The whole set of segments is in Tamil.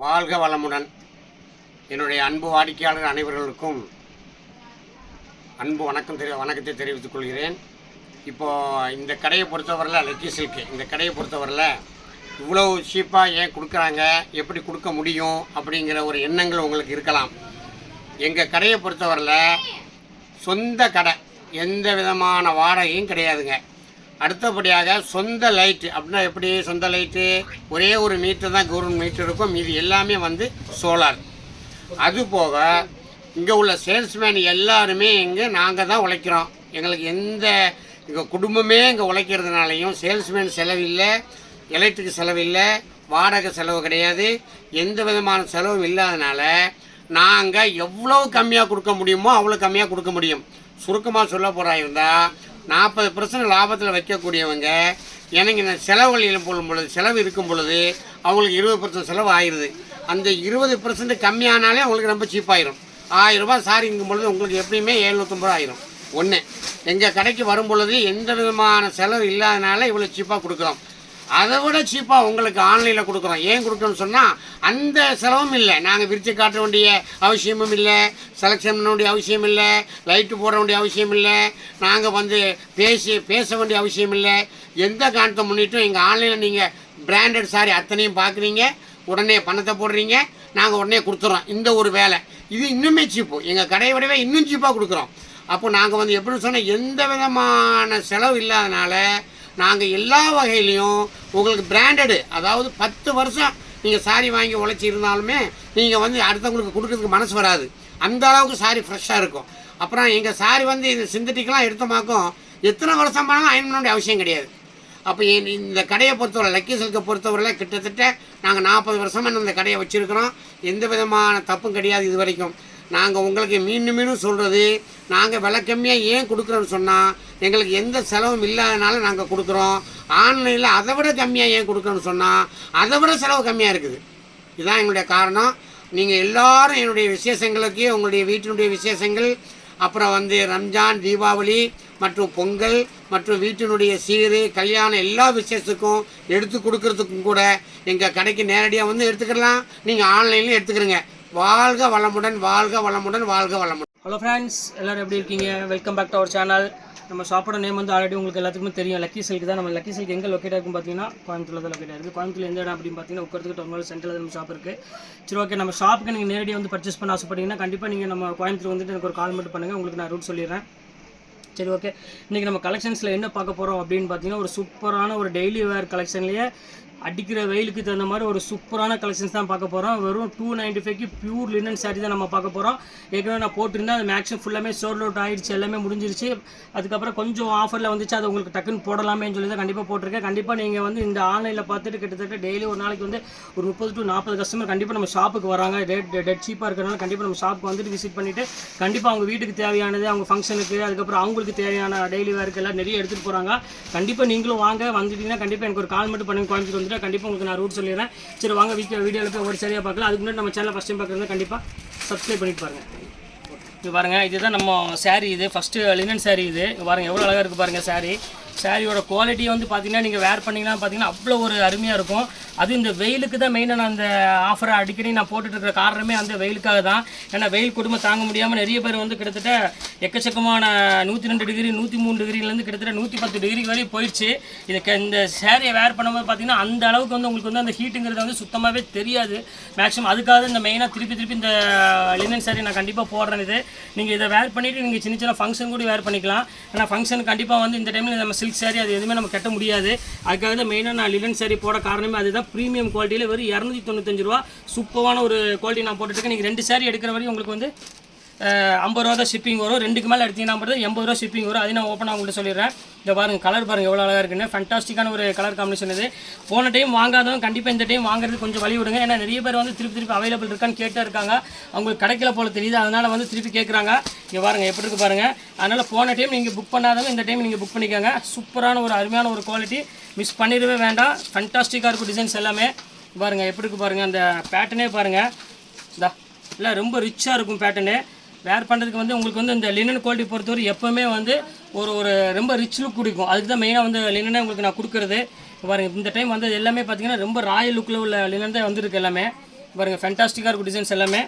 வாழ்க வளமுடன். என்னுடைய அன்பு வாடிக்கையாளர் அனைவர்களுக்கும் அன்பு வணக்கத்தை தெரிவித்துக் கொள்கிறேன். இப்போது இந்த கடையை பொறுத்தவரையில் லக்கி சில்க்கு இந்த கடையை பொறுத்தவரையில் இவ்வளோ சீப்பாக ஏன் கொடுக்குறாங்க, எப்படி கொடுக்க முடியும் அப்படிங்கிற ஒரு எண்ணங்கள் உங்களுக்கு இருக்கலாம். எங்கள் கடையை பொறுத்தவரையில் சொந்த கடை, எந்த விதமான வாடகையும் கிடையாதுங்க. அடுத்தபடியாக சொந்த லைட்டு அப்படின்னா எப்படி சொந்த லைட்டு, ஒரே ஒரு மீட்டர் தான் கவர்மெண்ட் மீட்டர் இருக்கும், மீது எல்லாமே சோலார். அதுபோக இங்கே உள்ள சேல்ஸ்மேன் எல்லாருமே நாங்கள் தான் உழைக்கிறோம். எங்களுக்கு எங்கள் குடும்பமே இங்கே உழைக்கிறதுனாலையும் சேல்ஸ்மேன் செலவில்லை, எலக்ட்ரிக் செலவில்லை, வாடகை செலவு கிடையாது, எந்த விதமான செலவும் இல்லாதனால நாங்கள் எவ்வளோ கம்மியாக கொடுக்க முடியுமோ அவ்வளோ கம்மியாக கொடுக்க முடியும். சுருக்கமாக சொல்ல போகிறா இருந்தால் 40% லாபத்தில் வைக்கக்கூடியவங்க எனக்கு இந்த செலவுகள் போடும் பொழுது, செலவு இருக்கும் பொழுது அவங்களுக்கு 20% செலவு ஆயிடுது. அந்த 20% கம்மியானாலே அவங்களுக்கு ரொம்ப சீப்பாயிரும். 1000 ரூபா சாரிங்கும் பொழுது உங்களுக்கு எப்படியுமே 750 ரூபா ஆயிரும். ஒன்று, எங்கள் கடைக்கு வரும் பொழுது எந்த விதமான செலவு இல்லாதனால இவ்வளோ சீப்பாக கொடுக்குறோம். அதை விட சீப்பாக உங்களுக்கு ஆன்லைனில் கொடுக்குறோம். ஏன் கொடுக்குறோன்னு சொன்னால் அந்த செலவும் இல்லை, நாங்கள் விரித்து காட்ட வேண்டிய அவசியமும் இல்லை, செலெக்ஷன் பண்ண வேண்டிய அவசியம் இல்லை, லைட்டு போட வேண்டிய அவசியம் இல்லை, நாங்கள் பேச வேண்டிய அவசியம் இல்லை. எந்த காரணத்தை முன்னிட்டும் எங்கள் ஆன்லைனில் நீங்கள் பிராண்டட் சாரி அத்தனையும் பார்க்குறீங்க, உடனே பணத்தை போடுறீங்க, நாங்கள் உடனே கொடுத்துறோம். இந்த ஒரு வேலை இது இன்னுமே சீப்பு, எங்கள் கடையை விடவே இன்னும் சீப்பாக கொடுக்குறோம். அப்போ நாங்கள் எப்படின்னு சொன்னால் எந்த விதமான செலவு இல்லாதனால நாங்கள் எல்லா வகையிலையும் உங்களுக்கு பிராண்டடு, அதாவது 10 வருஷம் நீங்கள் சாரி வாங்கி உழைச்சி இருந்தாலுமே நீங்கள் அடுத்தவங்களுக்கு கொடுக்கறதுக்கு மனசு வராது, அந்த அளவுக்கு சாரி ஃப்ரெஷ்ஷாக இருக்கும். அப்புறம் எங்கள் சாரி இந்த சிந்தட்டிக்கெலாம் எடுத்தமாக்கும் எத்தனை வருஷம் பண்ணாலும் அயன் பண்ண வேண்டிய அவசியம் கிடையாது. அப்போ இந்த கடையை பொறுத்தவரை, லக்கி சில்கை பொறுத்தவரையில் கிட்டத்தட்ட நாங்கள் 40 வருஷமாக இந்த கடையை வச்சுருக்கிறோம். எந்த விதமான தப்பும் கிடையாது இது வரைக்கும். நாங்கள் உங்களுக்கு மீண்டும் சொல்கிறது, நாங்கள் விலை கம்மியாக ஏன் கொடுக்குறோன்னு சொன்னால் எங்களுக்கு எந்த செலவும் இல்லாதனால நாங்கள் கொடுக்குறோம். ஆன்லைனில் அதை விட கம்மியாக ஏன் கொடுக்குறோன்னு சொன்னால் அதை விட செலவு கம்மியாக இருக்குது. இதுதான் எங்களுடைய காரணம். நீங்கள் எல்லோரும் என்னுடைய விசேஷங்களுக்கு, உங்களுடைய வீட்டினுடைய விசேஷங்கள், அப்புறம் ரம்ஜான், தீபாவளி மற்றும் பொங்கல் மற்றும் வீட்டினுடைய சீரு, கல்யாணம் எல்லா விசேஷத்துக்கும் எடுத்து கொடுக்கறதுக்கும் கூட எங்கள் கடைக்கு நேரடியாக எடுத்துக்கலாம். நீங்கள் ஆன்லைன்லேயும் எடுத்துக்கிறீங்க. வாழ்க வளமுடன், வாழ்க வளமுடன், வாழ்க வளமுடன். ஹலோ ஃப்ரெண்ட்ஸ், எல்லோரும் எப்படி இருக்கீங்க? Welcome back to our channel. நம்ம ஷாப்போட நேம் ஆல்ரெடி உங்களுக்கு எல்லாத்துக்குமே தெரியும், லக்கி சில்க் தான். நம்ம லக்கி சில்க் எங்கே லொக்கேட் ஆகும் பார்த்தீங்கன்னா கோயம்புத்தூரில் தான் லொக்கேட் இருக்குது. கோயம்புத்தூர் எந்த இடம் அப்படின்னு பார்த்தீங்கன்னா உட்காரத்துக்கு டவுன் சென்டரில் நம்ம ஷாப் இருக்குது. சரி, ஓகே. நம்ம ஷாப்புக்கு நீங்கள் நேரடியாக பர்ச்சேஸ் பண்ண ஆசைப்பட்டீங்கன்னா கண்டிப்பாக நீங்கள் நம்ம கோயம்புத்தூர் எனக்கு ஒரு கால் மட்டும் பண்ணுங்கள், உங்களுக்கு நான் ரூட் சொல்லிடுறேன். சரி, ஓகே. இன்றைக்கி நம்ம கலெக்ஷன்ஸில் என்ன பார்க்க போகிறோம் அப்படின்னு பார்த்தீங்கன்னா ஒரு சூப்பரான ஒரு டெய்லி வேர் கலெக்ஷன்லேயே அடிக்கிற வெயிலுக்கு தகுந்த மாதிரி ஒரு சூப்பரான கலெக்ஷன்ஸ் தான் பார்க்க போகிறோம். வெறும் 295க்கு பியூர் லினன் சாரி தான் நம்ம பார்க்க போகிறோம். ஏற்கனவே நான் போட்டிருந்தேன், அது மேக்ஸிமம் ஃபுல்லாமே சோல்ட் அவுட் ஆகிடுச்சு, எல்லாமே முடிஞ்சிருச்சு. அதுக்கப்புறம் கொஞ்சம் ஆஃபரில் வந்துச்சு, அது உங்களுக்கு டக்குன்னு போடலாமேன்னு சொல்லி தான் கண்டிப்பாக போட்டிருக்கேன். கண்டிப்பாக நீங்கள் இந்த ஆன்லைனில் பார்த்துட்டு கிட்டத்தட்ட டெய்லி ஒரு நாளைக்கு ஒரு 30 to 40 கஸ்டமர் கண்டிப்பாக நம்ம ஷாப்புக்கு வராங்க. டெட் சீப்பாக இருக்கிறனால கண்டிப்பாக நம்ம ஷாப்புக்கு விசிட் பண்ணிவிட்டு கண்டிப்பாக அவங்க வீட்டுக்கு தேவையானது, அவங்க ஃபங்க்ஷனுக்கு, அதுக்கப்புறம் அவங்களுக்கு தேவையான டெய்லி வேருக்கு எல்லாம் நிறைய எடுத்துகிட்டு போகிறாங்க. கண்டிப்பாக நீங்களும் வந்துட்டீங்கன்னா கண்டிப்பாக எனக்கு ஒரு கால் மட்டும் பண்ணி கோயம்புத்தூர் கண்டிப்பாக உங்களுக்கு நான் ரூட் சொல்லிடுறேன். சரி, வாங்க வீடியோவில் போய் ஒரு சரியாக பார்க்கலாம். அதுக்கு முன்னாடி நம்ம சேனலை ஃபஸ்ட் டைம் பார்க்குறது கண்டிப்பாக சப்ஸ்கிரைப் பண்ணிட்டு பாருங்கள். இது பாருங்கள், இதுதான் நம்ம சாரீ. இது ஃபஸ்ட்டு லினன் சாரீ. இது பாருங்கள் எவ்வளோ அழகாக இருக்குது பாருங்கள் சாரீ. சாரியோட குவாலிட்டி பார்த்தீங்கன்னா நீங்கள் வேர் பண்ணிங்கன்னா பார்த்தீங்கன்னா அவ்வளோ ஒரு அருமையாக இருக்கும். அது இந்த வெயிலுக்கு தான் மெயினாக நான் அந்த ஆஃபரை அடிக்கடி நான் போட்டுட்ருக்கிற காரணமே அந்த வெயிலுக்காக தான். ஏன்னா வெயில் கொடுமை தாங்க முடியாமல் நிறைய பேர் கிட்டத்தட்ட எக்கச்சக்கமான 102 டிகிரி 103 டிகிரிலேருந்து கிட்டத்தட்ட 110 டிகிரி வரையும் போயிடுச்சு. இந்த சாரியை வேர் பண்ணும்போது பார்த்தீங்கன்னா அந்த அளவுக்கு உங்களுக்கு அந்த ஹீட்டுங்கிறது சுத்தமாகவே தெரியாது. மேக்ஸிமம் அதுக்காக இந்த மெயினாக திருப்பி இந்த லினன் சாரி நான் கண்டிப்பாக போடுறேன். இது நீங்கள் இதை வேர் பண்ணிவிட்டு நீங்கள் சின்ன ஃபங்க்ஷன் கூட வேர் பண்ணிக்கலாம். ஏன்னா ஃபங்க்ஷன் கண்டிப்பாக இந்த டைமில் நம்ம சில்க் சாரி அது எதுவுமே நம்ம கட்ட முடியாது. அதுக்காக தான் மெயினாக நான் லினன் சாரி போட காரணமே அதுதான். ப்ரீமியம் குவாலிட்டியில் வெறும் 295 ரூபா சூப்பரான ஒரு குவாலிட்டி நான் போட்டுருக்கேன். நீங்கள் 2 சாரி எடுக்கிற வரையும் உங்களுக்கு 50 ரூபா தான் ஷிப்பிங் வரும். 2க்கு மேலே எடுத்தீங்கன்னா 80 ரூபா ஷிப்பிங் வரும். அது நான் ஓப்பனாக உங்கள்கிட்ட சொல்லிடுறேன். இந்த பாருங்கள், கலர் பாருங்கள் எவ்வளோ அழகாக இருக்குன்னு. ஃபண்டாஸ்டிக்கான ஒரு கலர் காம்பினேஷன் இது. போன டைம் வாங்காதவங்க கண்டிப்பாக இந்த டைம் வாங்குறது கொஞ்சம் வழி விடுங்க. ஏன்னா நிறைய பேர் திருப்பி அவைலபிள் இருக்கான்னு கேட்டே இருக்காங்க. அவங்களுக்கு கிடைக்கல போல தெரியுது, அதனால் திருப்பி கேட்குறாங்க. இங்கே பாருங்கள் எப்படி இருக்குது பாருங்கள். அதனால் போன டைம் நீங்கள் புக் பண்ணாதவங்க இந்த டைம் நீங்கள் புக் பண்ணிக்கோங்க. சூப்பரான ஒரு அருமையான ஒரு குவாலிட்டி, மிஸ் பண்ணிடவே வேண்டாம். ஃபண்டாஸ்டிக்காக இருக்கும் டிசைன்ஸ் எல்லாமே. பாருங்கள் எப்படி இருக்குது பாருங்கள், அந்த பேட்டர்னே பாருங்கள். இல்லை ரொம்ப ரிச்சாக இருக்கும் பேட்டர்னு. வேர் பண்ணுறதுக்கு உங்களுக்கு இந்த லினன் குவாலிட்டி பொறுத்தவரை எப்போவுமே ஒரு ரொம்ப ரிச் லுக் கொடுக்கும். அதுக்கு தான் மெயினாக லினனை உங்களுக்கு நான் கொடுக்குறது. பாருங்கள் இந்த டைம் எல்லாமே பார்த்தீங்கன்னா ரொம்ப ராயல் லுக்கில் உள்ள லினன் தான் இருக்கு எல்லாமே. பாருங்கள் ஃபேண்டாஸ்டிக்காக இருக்கும் டிசைன்ஸ் எல்லாமே.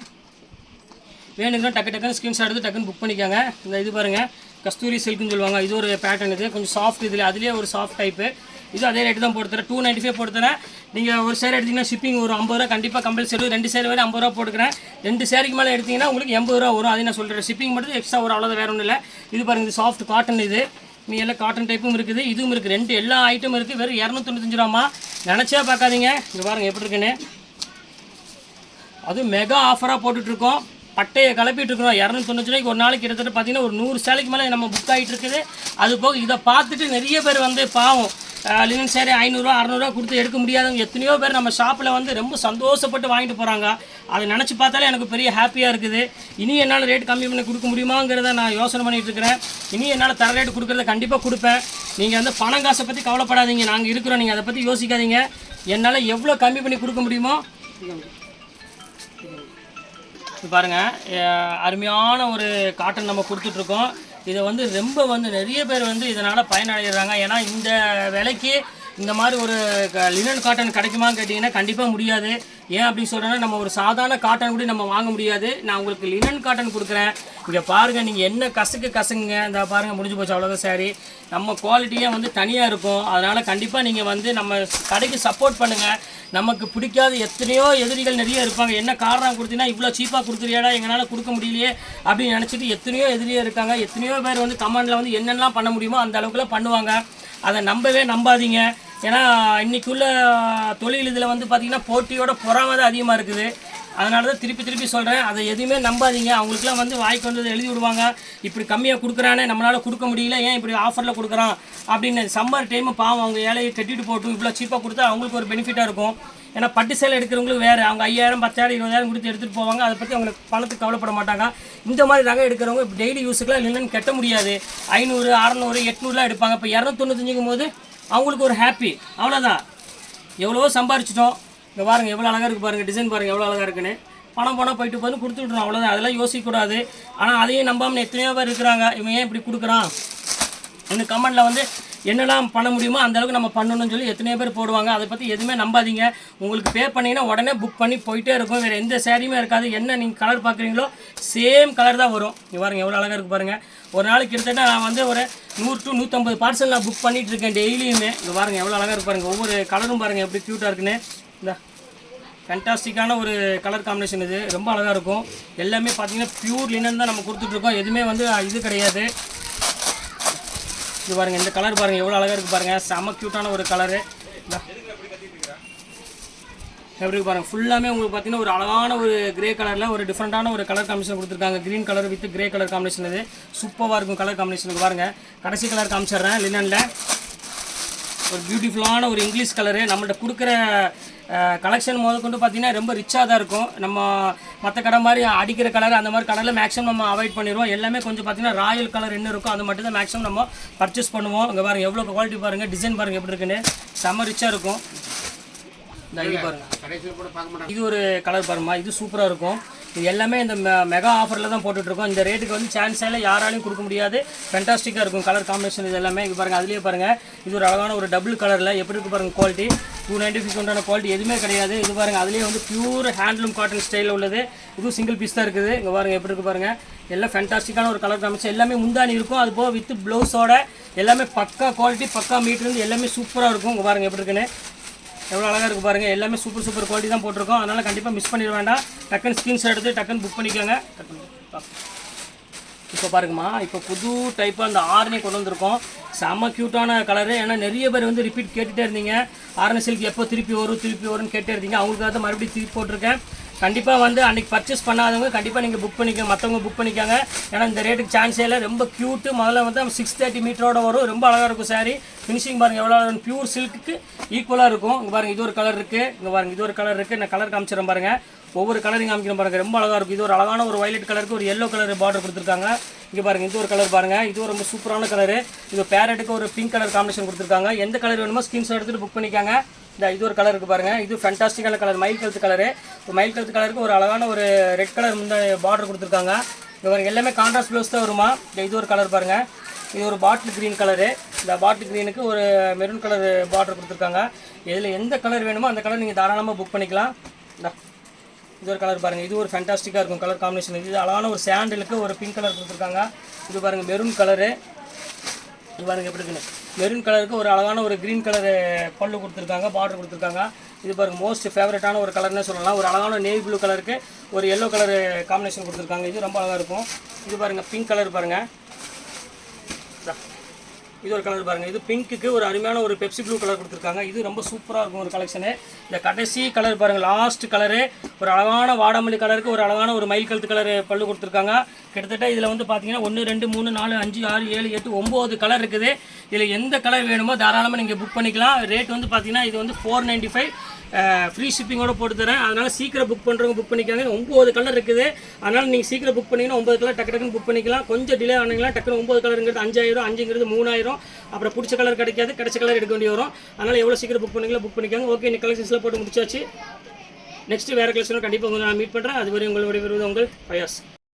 வேணுங்கன்னா டக்குன்னு ஸ்க்ரீன்ஷாட் எடுத்து டக்குன்னு புக் பண்ணிக்காங்க. இந்த இது பாருங்கள் கஸ்தூரி சில்க்குன்னு சொல்லுவாங்க. இது ஒரு பேட்டர்ன், இது கொஞ்சம் சாஃப்ட், இதில் அதுலேயே ஒரு சாஃப்ட் டைப்பு. இது அதே ரேட்டு தான் போட்டு தரேன், 295 போட்டு தரேன். நீங்கள் ஒரு சேரீ எடுத்திங்கன்னா ஷிப்பிங் ஒரு 50 ரூபா கண்டிப்பாக கம்பல்சரி. 2 சேரீ வரை 50 ரூபா போட்டுக்கிறேன். 2 சேரீக்கு மேலே எடுத்திங்கன்னா உங்களுக்கு 80 ரூபா வரும். அதே நான் சொல்கிறேன், ஷிப்பிங் மட்டும் எக்ஸ்ட்ரா ஒரு அவ்வளோதான், வேறு ஒன்றும் இல்லை. இது பாருங்கள் இது சாஃப்ட் காட்டன். இது நீ எல்லாம் காட்டன் டைப்பும் இருக்குது, இதுவும் இருக்குது, 2 எல்லா ஐட்டமும் இருக்குது. வெறும் 295 ரூபாமா, நினச்சே பார்க்காதீங்க. இங்கே பாருங்கள் எப்படி இருக்குன்னு. அதுவும் மெகா ஆஃபராக போட்டுட்ருக்கோம், பட்டையை கிளப்பிட்டு இருக்கிறோம். 290 ரூபாய்க்கு ஒரு நாளைக்கு கிட்டத்தட்ட பார்த்தீங்கன்னா ஒரு 100 சேலைக்கு மேலே நம்ம புக் ஆகிட்டு இருக்குது. அது போக இதை பார்த்துட்டு நிறைய பேர் வந்து பாவம் லினன் சேரீ 500 600 கொடுத்து எடுக்க முடியாதவங்க எத்தனையோ பேர் நம்ம ஷாப்பில் வந்து ரொம்ப சந்தோஷப்பட்டு வாங்கிட்டு போகிறாங்க. அதை நினச்சி பார்த்தாலே எனக்கு பெரிய ஹாப்பியாக இருக்குது. இனி என்னால் ரேட் கம்மி பண்ணி கொடுக்க முடியுமாங்கிறத நான் யோசனை பண்ணிகிட்டு இருக்கிறேன். இனி என்னால் தர ரேட்டு கொடுக்குறத கண்டிப்பாக கொடுப்பேன். நீங்கள் வந்து பணம் காசை பற்றி கவலைப்படாதீங்க, நாங்கள் இருக்கிறோம், நீங்கள் அதை பற்றி யோசிக்காதீங்க. என்னால் எவ்வளோ கம்மி பண்ணி கொடுக்க முடியுமோ. பாருங்கள் அருமையான ஒரு காட்டன் நம்ம கொடுத்துட்ருக்கோம். இதை வந்து ரொம்ப வந்து நிறைய பேர் வந்து இதனால் பயனடைகிறாங்க. ஏன்னா இந்த விலைக்கு இந்த மாதிரி ஒரு லினன் காட்டன் கிடைக்குமான்னு கேட்டிங்கன்னா கண்டிப்பாக முடியாது. ஏன் அப்படின்னு சொல்கிறேன்னா நம்ம ஒரு சாதாரண காட்டன் கூட நம்ம வாங்க முடியாது. நான் உங்களுக்கு லினன் காட்டன் கொடுக்குறேன். இங்கே பாருங்கள், நீங்கள் என்ன கசங்குங்க, இந்த பாருங்கள் முடிஞ்சு போச்சு, அவ்வளோதான் சாரி. நம்ம குவாலிட்டியே வந்து தனியாக இருக்கும். அதனால் கண்டிப்பாக நீங்கள் வந்து நம்ம கடைக்கு சப்போர்ட் பண்ணுங்கள். நமக்கு பிடிக்காத எத்தனையோ எதிரிகள் நிறைய இருப்பாங்க. என்ன காரணம் கொடுத்தீங்கன்னா இவ்வளோ சீப்பாக கொடுக்குறியாடா, எங்களால் கொடுக்க முடியலையே அப்படின்னு நினச்சிட்டு எத்தனையோ எதிரியாக இருக்காங்க. எத்தனையோ பேர் வந்து கமெண்டில் வந்து என்னென்னலாம் பண்ண முடியுமோ அந்த அளவுக்குலாம் பண்ணுவாங்க. அதை நம்பாதீங்க. ஏன்னா இன்றைக்குள்ள தொழில் இதில் வந்து பார்த்திங்கன்னா போட்டியோட பொறாமை தான் அதிகமாக இருக்குது. அதனால தான் திருப்பி சொல்கிறேன், அதை எதுவுமே நம்பாதீங்க. அவங்களுக்குலாம் வந்து வாய்க்கு வந்து எழுதி விடுவாங்க, இப்படி கம்மியாக கொடுக்குறானே நம்மளால் கொடுக்க முடியல, ஏன் இப்படி ஆஃபரில் கொடுக்குறான் அப்படின்னு. சம்மர் டைமு பாவம் அவங்க ஏழையை கட்டிட்டு போட்டும், இவ்வளோ சீப்பாக கொடுத்தா அவங்களுக்கு ஒரு பெனிஃபிட்டாக இருக்கும். ஏன்னா பட்டு சேலை எடுக்கிறவங்களுக்கு வேறு, அவங்க 5000 10,000 20,000 கொடுத்து எடுத்துகிட்டு போவாங்க. அதை பற்றி அவங்களுக்கு பணத்துக்கு கவலைப்பட மாட்டாங்க. இந்த மாதிரி ரகம் எடுக்கிறவங்க இப்போ டெய்லி யூஸுக்குலாம் லினன் கட்ட முடியாது. 500 600 800லாம் எடுப்பாங்க. இப்போ 295 போது அவங்களுக்கு ஒரு ஹாப்பி, அவ்வளோதான். எவ்வளவோ சம்பாரிச்சிட்டோம். இங்கே பாருங்கள் எவ்வளோ அழகாக இருக்குது பாருங்கள், டிசைன் பாருங்கள் எவ்வளோ அழகாக இருக்குன்னு. பணம் போனால் போயிட்டு போது கொடுத்து விட்றோம், அவ்வளோதான். அதெல்லாம் யோசிக்கக்கூடாது. ஆனால் அதையும் நம்பாமல் எத்தனையோ பேர் இருக்கிறாங்க, இவன் ஏன் இப்படி கொடுக்குறான் இன்னும் கமெண்டில் வந்து என்னெல்லாம் பண்ண முடியுமோ அந்தளவுக்கு நம்ம பண்ணணும்னு சொல்லி எத்தனையோ பேர் போடுவாங்க. அதை பற்றி எதுவுமே நம்பாதீங்க. உங்களுக்கு பே பண்ணிங்கன்னா உடனே புக் பண்ணி போயிட்டே இருக்கும். வேறு எந்த சேரீயுமே இருக்காது. என்ன நீங்கள் கலர் பார்க்குறீங்களோ சேம் கலர் தான் வரும். இங்கே பாருங்கள் எவ்வளோ அழகாக இருக்குது பாருங்கள். ஒரு நாளைக்கு கிட்டத்தட்ட நான் வந்து ஒரு 100 to 150 பார்சல் நான் புக் பண்ணிகிட்டு இருக்கேன் டெய்லியுமே. இங்கே பாருங்கள் எவ்வளோ அழகாக இருக்கு பாருங்கள். ஒவ்வொரு கலரும் பாருங்கள் எப்படி க்யூட்டாக இருக்குன்னு. இந்த ஃபேண்டாஸ்டிக்கான ஒரு கலர் காம்பினேஷன், இது ரொம்ப அழகாக இருக்கும். எல்லாமே பார்த்தீங்கன்னா பியூர் லினன் தான் நம்ம கொடுத்துட்ருக்கோம். எதுவுமே வந்து இது கிடையாது. இது பாருங்கள், இந்த கலர் பாருங்கள் எவ்வளோ அழகாக இருக்குது பாருங்கள். செம்ம க்யூட்டான ஒரு கலரு. எப்படி பாருங்கள், ஃபுல்லாமே உங்களுக்கு பார்த்தீங்கன்னா ஒரு அழகான ஒரு கிரே கலரில் ஒரு டிஃப்ரெண்ட்டான ஒரு கலர் காம்பினேஷன் கொடுத்துருக்காங்க. Green colour with grey colour combination. இது சூப்பராக இருக்கும் கலர் காம்பினேஷனுக்கு. பாருங்கள் கடைசி கலர் காமிச்சிட்றேன். லினனில் ஒரு பியூட்டிஃபுல்லான ஒரு இங்கிலீஷ் கலரு. நம்மள்ட்ட கொடுக்குற கலெக்ஷன் கொண்டு பார்த்தீங்கன்னா ரொம்ப ரிச்சாக தான் இருக்கும். நம்ம மற்ற கடை மாதிரி அடிக்கிற கலர் அந்த மாதிரி கலரில் மேக்ஸிமம் நம்ம அவாய்ட் பண்ணிடுவோம். எல்லாமே கொஞ்சம் பார்த்தீங்கன்னா ராயல் கலர் என்ன இருக்கும் அது மட்டும் தான் மேக்ஸிமம் நம்ம பர்ச்சேஸ் பண்ணுவோம். இங்கே பாருங்கள் எவ்வளோ குவாலிட்டி பாருங்கள், டிசைன் பாருங்கள் எப்படி இருக்குன்னு, செம்ம ரிச்சாக இருக்கும். இந்த இது பாருங்கள், இது ஒரு கலர் பாருமா, இது சூப்பராக இருக்கும். இது எல்லாமே இந்த மெகா ஆஃபரில் தான் போட்டுட்ருக்கோம். இந்த ரேட்டுக்கு வந்து சான்ஸில் யாராலையும் கொடுக்க முடியாது. ஃபேண்டாஸ்டிக்காக இருக்கும் கலர் காம்பினேஷன். இது எல்லாமே இது பாருங்கள், அதுலேயே பாருங்கள் இது ஒரு அழகான ஒரு டபுள் கலரில் எப்படி இருக்குது பாருங்கள். குவாலிட்டி 295 குவாலிட்டி எதுவுமே கிடையாது. இது பாருங்கள் அதுலேயே வந்து பியூர் ஹேண்ட்லூம் காட்டன் ஸ்டைலில் உள்ளது. இதுவும் சிங்கிள் பீஸ் தான் இருக்குது. இங்கே பாருங்கள் எப்படி இருக்குது பாருங்கள். எல்லாம் ஃபேண்டாஸ்டிக்கான ஒரு கலர் காம்பினேஷன். எல்லாமே முந்தானி இருக்கும், அது போக வித் ப்ளவுஸோட எல்லாமே பக்கா குவாலிட்டி, பக்கா மீட்ருந்து எல்லாமே சூப்பராக இருக்கும். இங்கே பாருங்கள் எப்படி இருக்குன்னு, எவ்வளோ அழகாக இருக்குது பாருங்கள். எல்லாமே சூப்பர் குவாலிட்டி தான் போட்டிருக்கோம். அதனால் கண்டிப்பாக மிஸ் பண்ணிட வேண்டாம். டக்குன்னு ஸ்க்ரீன்ஷாட் எடுத்து டக்குன்னு புக் பண்ணிக்கோங்க. இப்போ பாருங்கம்மா, இப்போ புது டைப்பாக அந்த ஆரணி கொண்டு வந்திருக்கோம். செம்ம க்யூட்டான கலரு. ஏன்னா நிறைய பேர் வந்து ரிப்பீட் கேட்டுகிட்டே இருந்தீங்க, ஆரணி சில்க் எப்போ திருப்பி வரும்னு கேட்டே இருந்தீங்க. அவங்களுக்காக தான் மறுபடியும் திருப்பி போட்டிருக்கேன். கண்டிப்பாக வந்து அன்றைக்கி பர்ச்சேஸ் பண்ணாதவங்க கண்டிப்பாக நீங்கள் புக் பண்ணிக்க, மற்றவங்க புக் பண்ணிக்காங்க. ஏன்னா இந்த ரேட்டுக்கு சான்ஸே இல்லை. ரொம்ப க்யூட்டு. முதல்ல வந்து 630 மீட்டரோட வரும். ரொம்ப அழகாக இருக்கும் சாரீ. ஃபினிஷிங் பாருங்கள் எவ்வளோ அழகாக, பியூர் சில்க்கு ஈக்குவலாக இருக்கும். இங்கே பாருங்கள் இது ஒரு கலர் இருக்குது. இங்கே பாருங்கள் இது ஒரு கலர் இருக்குது. நான் கலர் காமிச்சிடறேன் பாருங்கள். ஒவ்வொரு கலரையும் காமிக்கிறேன் பாருங்கள். ரொம்ப அழகாக இருக்கும். இது ஒரு அழகான ஒரு வயலட் கலருக்கு ஒரு எல்லோ கலர் பார்டர் கொடுத்துருக்காங்க. இங்கே பாருங்கள் இது ஒரு கலர் பாருங்கள். இது ரொம்ப சூப்பரான கலரு. இது பேரட்டுக்கு ஒரு பிங்க் கலர் காம்பினேஷன் கொடுத்துருக்காங்க. எந்த கலர் வேணுமோ ஸ்க்ரீன்ஷாட் எடுத்துகிட்டு புக் பண்ணிக்காங்க. இது ஒரு கலர் இருக்குது பாருங்கள். இது ஃபேண்டாஸ்டிக்கான கலர், மயில் கழுத்து கலரு. மயில் கழுத்து கலருக்கு ஒரு அழகான ஒரு ரெட் கலர் முந்த பார்டர் கொடுத்துருக்காங்க. இது பாருங்கள் எல்லாமே கான்ட்ராஸ்ட் ப்ளவுஸ் தான் வருமா. இது ஒரு கலர் பாருங்கள். இது ஒரு பாட்டில் க்ரீன் கலரு. இந்த பாட்டில் க்ரீனுக்கு ஒரு மெரூன் கலர் பார்டர் கொடுத்துருக்காங்க. இதில் எந்த கலர் வேணுமோ அந்த கலர் நீங்கள் தாராளமாக புக் பண்ணிக்கலாம். இது ஒரு கலர் பாருங்கள், இது ஒரு ஃபேண்டாஸ்டிக்காக இருக்கும் கலர் காம்பினேஷன். இது அழகான ஒரு சாண்டலுக்கு ஒரு பிங்க் கலர் கொடுத்துருக்காங்க. இது பாருங்கள் மெரூன் கலரு, இது பாருங்கள் எப்படி இருக்குன்னு. மெரூன் கலருக்கு ஒரு அழகான ஒரு க்ரீன் கலரு பல்லு கொடுத்துருக்காங்க, பார்டர் கொடுத்துருக்காங்க. இது பாருங்கள் மோஸ்ட் ஃபேவரட்டான ஒரு கலர்னே சொல்லலாம். ஒரு அழகான நேவி ப்ளூ கலருக்கு ஒரு எல்லோ கலர் காம்பினேஷன் கொடுத்துருக்காங்க. இது ரொம்ப அழகாக இருக்கும். இது பாருங்கள் பிங்க் கலர் பாருங்கள், இது ஒரு கலர் பாருங்கள். இது பிங்க்குக்கு ஒரு அருமையான ஒரு பெப்சி ப்ளூ கலர் கொடுத்துருக்காங்க. இது ரொம்ப சூப்பராக இருக்கும் ஒரு கலெக்ஷனு. இந்த கடைசி கலர் பாருங்கள், லாஸ்ட் கலரு ஒரு அழகான வாடாமல்லி கலருக்கு ஒரு அழகான ஒரு மயில் கழுத்து கலர் பல்லு கொடுத்துருக்காங்க. கிட்டத்தட்ட இதில் வந்து பார்த்தீங்கன்னா 1 2 3 4 5 6 7 8 9 கலர் இருக்குது. இதில் எந்த கலர் வேணுமோ தாராளமாக நீங்கள் புக் பண்ணிக்கலாம். ரேட் வந்து பார்த்தீங்கன்னா இது வந்து 495, ஃப்ரீ ஷிப்பிங்கோட போட்டு தரேன். அதனால் சீக்கிரம் புக் பண்ணுறவங்க புக் பண்ணிக்காங்க. 9 கலர் இருக்குது. அதனால் நீங்கள் சீக்கிரம் புக் பண்ணிங்கன்னா 9 கலர் டக்கு டக்குன்னு புக் பண்ணிக்கலாம். கொஞ்சம் டிலே ஆனீங்கன்னா டக்குன்னு 9 கலருங்கிறது 5000, 5ங்கிறது 3000. அப்புறம் பிடிச்ச கலர் கிடைக்காது, கிடைச்ச கலர் எடுக்க வேண்டி வரும். அதனால் எவ்வளோ சீக்கிரம் புக் பண்ணிக்கலாம் புக் பண்ணிக்காங்க. ஓகே, இந்த கலெக்ஷன்ஸ்லாம் போட்டு முடிச்சாச்சு. நெக்ஸ்ட்டு வேறு கலெக்ஷனில் கண்டிப்பாக உங்களை நான் மீட் பண்ணுறேன். அதுவரை உங்களுடைய விருது உங்கள் ஃபயாஸ்.